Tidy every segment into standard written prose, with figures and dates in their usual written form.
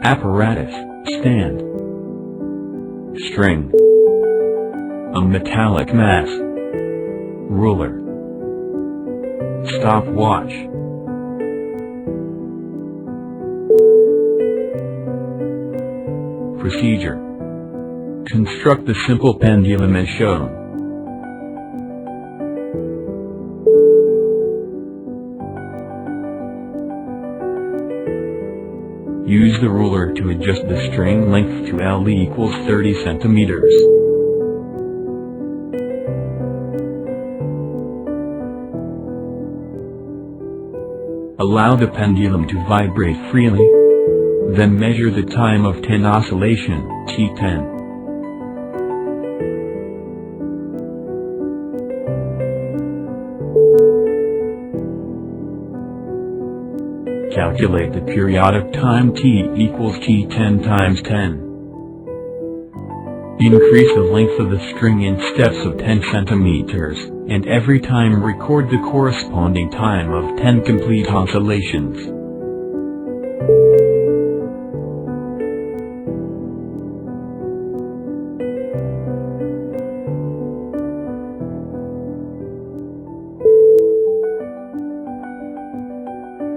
Apparatus, stand. String. A metallic mass. Ruler. Stopwatch. Procedure. Construct the simple pendulum as shown. Use the ruler to adjust the string length to L equals 30 centimeters. Allow the pendulum to vibrate freely. Then measure the time of 10 oscillation, T10. Calculate the periodic time T equals T10 times 10. Increase the length of the string in steps of 10 centimeters, and every time record the corresponding time of 10 complete oscillations.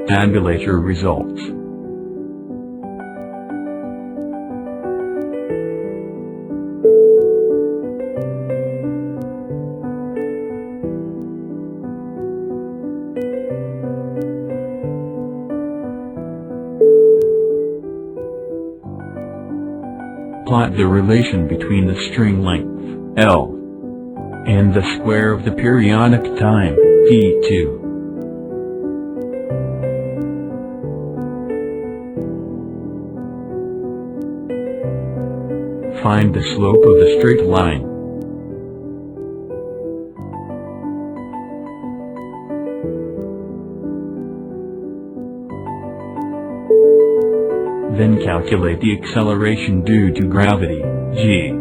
Tabulate your results. Plot the relation between the string length, L, and the square of the periodic time, P2. Find the slope of the straight line. Then calculate the acceleration due to gravity, g.